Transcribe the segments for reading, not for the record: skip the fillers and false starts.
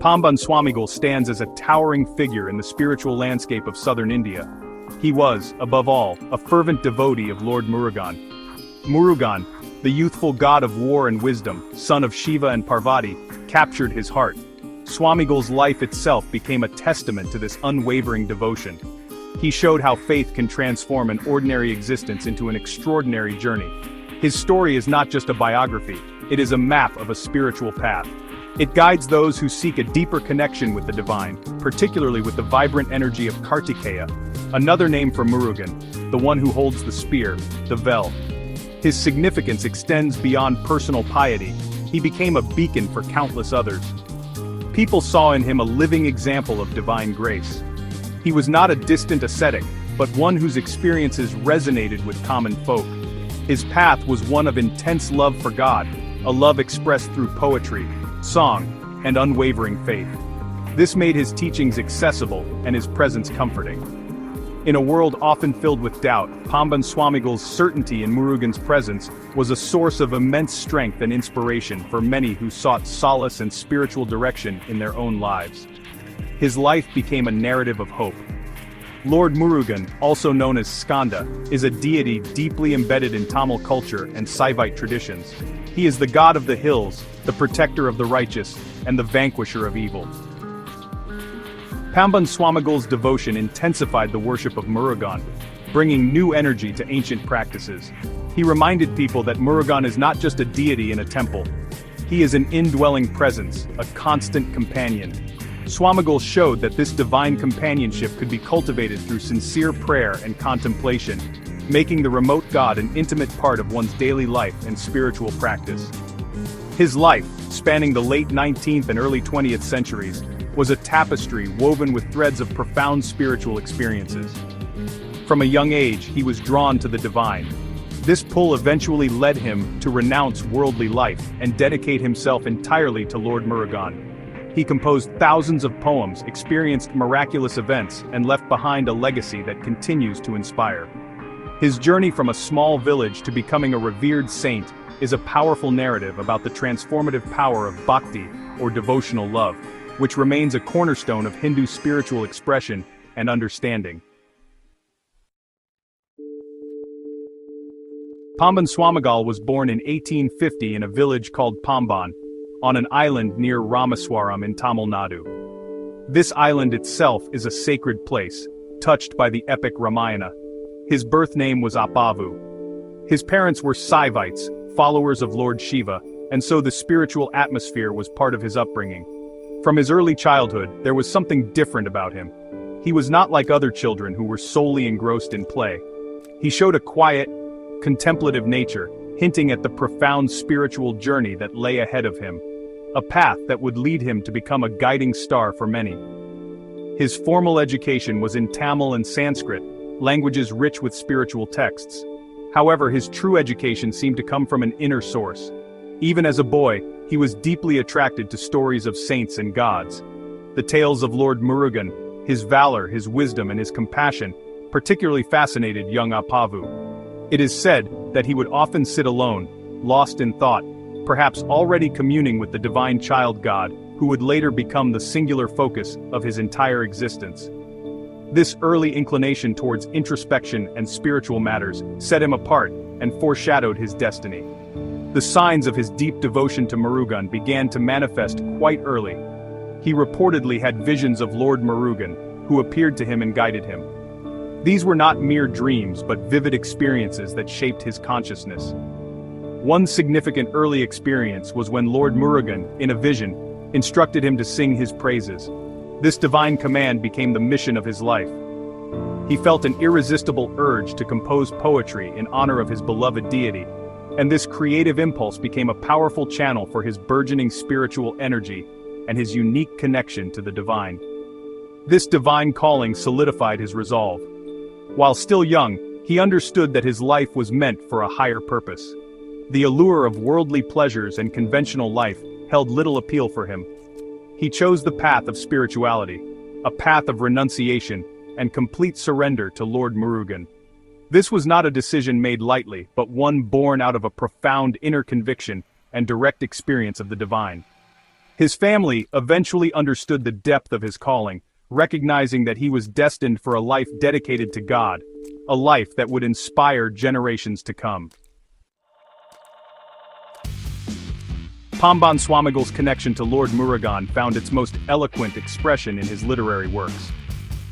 Pamban Swamigal stands as a towering figure in the spiritual landscape of southern India. He was, above all, a fervent devotee of Lord Murugan. Murugan, the youthful god of war and wisdom, son of Shiva and Parvati, captured his heart. Swamigal's life itself became a testament to this unwavering devotion. He showed how faith can transform an ordinary existence into an extraordinary journey. His story is not just a biography, it is a map of a spiritual path. It guides those who seek a deeper connection with the divine, particularly with the vibrant energy of Kartikeya, another name for Murugan, the one who holds the spear, the vel. His significance extends beyond personal piety. He became a beacon for countless others. People saw in him a living example of divine grace. He was not a distant ascetic, but one whose experiences resonated with common folk. His path was one of intense love for God, a love expressed through poetry, song, and unwavering faith. This made his teachings accessible and his presence comforting. In a world often filled with doubt, Pamban Swamigal's certainty in Murugan's presence was a source of immense strength and inspiration for many who sought solace and spiritual direction in their own lives. His life became a narrative of hope. Lord Murugan, also known as Skanda, is a deity deeply embedded in Tamil culture and Saivite traditions. He is the god of the hills, the protector of the righteous, and the vanquisher of evil. Pamban Swamigal's devotion intensified the worship of Murugan, bringing new energy to ancient practices. He reminded people that Murugan is not just a deity in a temple. He is an indwelling presence, a constant companion. Swamigal showed that this divine companionship could be cultivated through sincere prayer and contemplation, making the remote god an intimate part of one's daily life and spiritual practice. His life, spanning the late 19th and early 20th centuries, was a tapestry woven with threads of profound spiritual experiences. From a young age, he was drawn to the divine. This pull eventually led him to renounce worldly life and dedicate himself entirely to Lord Murugan. He composed thousands of poems, experienced miraculous events, and left behind a legacy that continues to inspire. His journey from a small village to becoming a revered saint is a powerful narrative about the transformative power of bhakti, or devotional love, which remains a cornerstone of Hindu spiritual expression and understanding. Pamban Swamigal was born in 1850 in a village called Pamban, on an island near Ramaswaram in Tamil Nadu. This island itself is a sacred place, touched by the epic Ramayana. His birth name was Appavu. His parents were Saivites, followers of Lord Shiva, and so the spiritual atmosphere was part of his upbringing. From his early childhood, there was something different about him. He was not like other children who were solely engrossed in play. He showed a quiet, contemplative nature, hinting at the profound spiritual journey that lay ahead of him, a path that would lead him to become a guiding star for many. His formal education was in Tamil and Sanskrit, languages rich with spiritual texts. However, his true education seemed to come from an inner source. Even as a boy, he was deeply attracted to stories of saints and gods. The tales of Lord Murugan, his valor, his wisdom, and his compassion, particularly fascinated young Appavu. It is said that he would often sit alone, lost in thought, perhaps already communing with the divine child god, who would later become the singular focus of his entire existence. This early inclination towards introspection and spiritual matters set him apart and foreshadowed his destiny. The signs of his deep devotion to Murugan began to manifest quite early. He reportedly had visions of Lord Murugan, who appeared to him and guided him. These were not mere dreams but vivid experiences that shaped his consciousness. One significant early experience was when Lord Murugan, in a vision, instructed him to sing his praises. This divine command became the mission of his life. He felt an irresistible urge to compose poetry in honor of his beloved deity, and this creative impulse became a powerful channel for his burgeoning spiritual energy and his unique connection to the divine. This divine calling solidified his resolve. While still young, he understood that his life was meant for a higher purpose. The allure of worldly pleasures and conventional life held little appeal for him. He chose the path of spirituality, a path of renunciation and complete surrender to Lord Murugan. This was not a decision made lightly, but one born out of a profound inner conviction and direct experience of the divine. His family eventually understood the depth of his calling, recognizing that he was destined for a life dedicated to God, a life that would inspire generations to come. Pamban Swaমিgal's connection to Lord Muruga found its most eloquent expression in his literary works.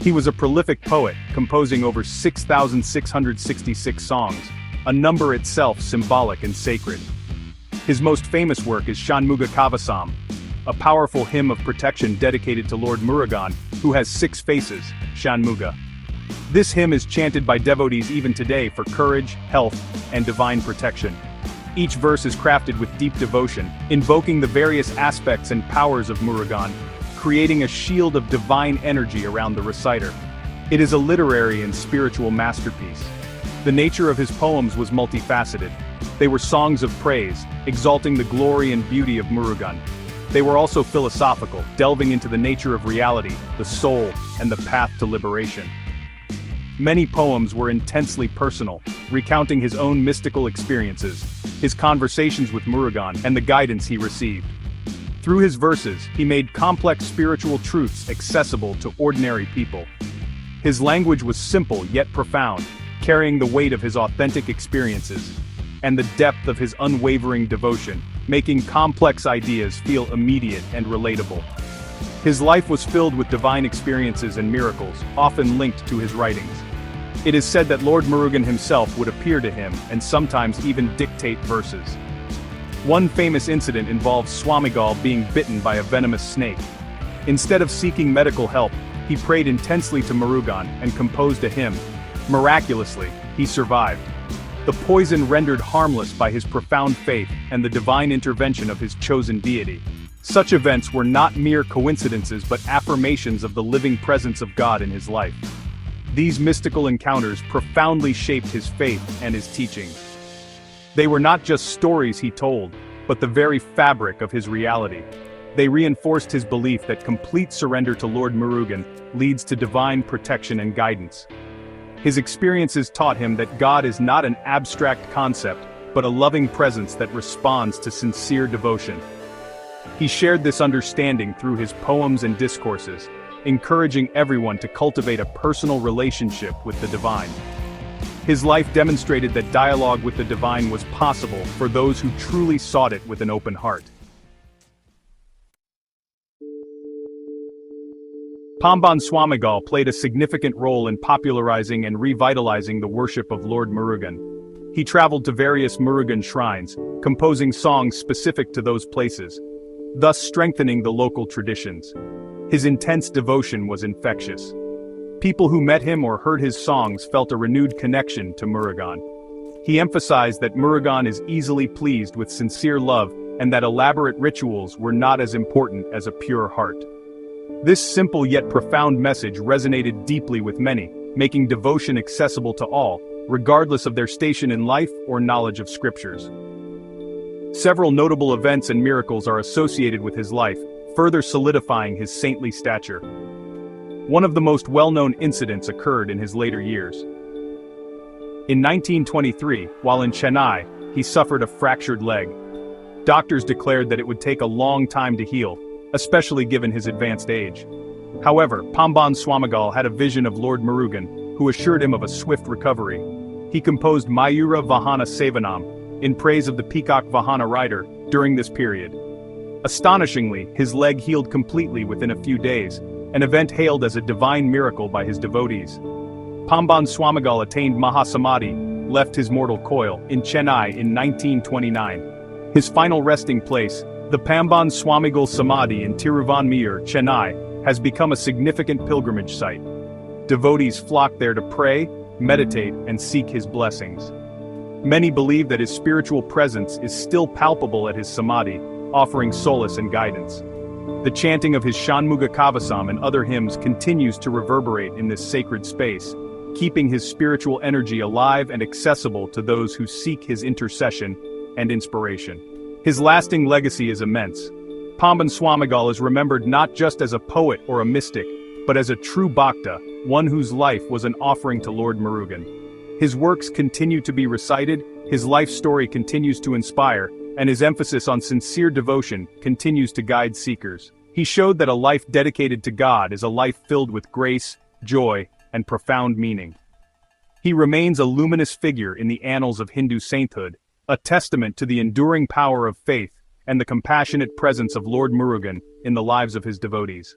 He was a prolific poet, composing over 6,666 songs, a number itself symbolic and sacred. His most famous work is Shanmuga Kavasam, a powerful hymn of protection dedicated to Lord Muruga, who has 6 faces, Shanmuga. This hymn is chanted by devotees even today for courage, health, and divine protection. Each verse is crafted with deep devotion, invoking the various aspects and powers of Muruga, creating a shield of divine energy around the reciter. It is a literary and spiritual masterpiece. The nature of his poems was multifaceted. They were songs of praise, exalting the glory and beauty of Muruga. They were also philosophical, delving into the nature of reality, the soul, and the path to liberation. Many poems were intensely personal, recounting his own mystical experiences, his conversations with Muruga, and the guidance he received. Through his verses, he made complex spiritual truths accessible to ordinary people. His language was simple yet profound, carrying the weight of his authentic experiences, and the depth of his unwavering devotion, making complex ideas feel immediate and relatable. His life was filled with divine experiences and miracles, often linked to his writings. It is said that Lord Muruga himself would appear to him and sometimes even dictate verses. One famous incident involves Swamigal being bitten by a venomous snake. Instead of seeking medical help, he prayed intensely to Muruga and composed a hymn. Miraculously, he survived. The poison rendered harmless by his profound faith and the divine intervention of his chosen deity. Such events were not mere coincidences but affirmations of the living presence of God in his life. These mystical encounters profoundly shaped his faith and his teachings. They were not just stories he told, but the very fabric of his reality. They reinforced his belief that complete surrender to Lord Muruga leads to divine protection and guidance. His experiences taught him that God is not an abstract concept, but a loving presence that responds to sincere devotion. He shared this understanding through his poems and discourses, encouraging everyone to cultivate a personal relationship with the divine. His life demonstrated that dialogue with the divine was possible for those who truly sought it with an open heart. Pamban Swaমিgal played a significant role in popularizing and revitalizing the worship of Lord Muruga. He traveled to various Murugan shrines, composing songs specific to those places, thus strengthening the local traditions. His intense devotion was infectious. People who met him or heard his songs felt a renewed connection to Muruga. He emphasized that Muruga is easily pleased with sincere love and that elaborate rituals were not as important as a pure heart. This simple yet profound message resonated deeply with many, making devotion accessible to all, regardless of their station in life or knowledge of scriptures. Several notable events and miracles are associated with his life, further solidifying his saintly stature. One of the most well-known incidents occurred in his later years. In 1923, while in Chennai, he suffered a fractured leg. Doctors declared that it would take a long time to heal, especially given his advanced age. However, Pamban Swaમિgal had a vision of Lord Muruga, who assured him of a swift recovery. He composed Mayura Vahana Sevanam, in praise of the peacock Vahana rider, during this period. Astonishingly, his leg healed completely within a few days, an event hailed as a divine miracle by his devotees. Pamban Swaમિgal attained Maha Samadhi, left his mortal coil, in Chennai in 1929. His final resting place, the Pamban Swaમિgal Samadhi in Thiruvanmiyur, Chennai, has become a significant pilgrimage site. Devotees flock there to pray, meditate, and seek his blessings. Many believe that his spiritual presence is still palpable at his Samadhi, offering solace and guidance. The chanting of his Shanmuga Kavasam and other hymns continues to reverberate in this sacred space, keeping his spiritual energy alive and accessible to those who seek his intercession and inspiration. His lasting legacy is immense. Pamban Swaમિgal is remembered not just as a poet or a mystic, but as a true bhakta, one whose life was an offering to Lord Muruga. His works continue to be recited, his life story continues to inspire, and his emphasis on sincere devotion continues to guide seekers. He showed that a life dedicated to God is a life filled with grace, joy, and profound meaning. He remains a luminous figure in the annals of Hindu sainthood, a testament to the enduring power of faith and the compassionate presence of Lord Murugan in the lives of his devotees.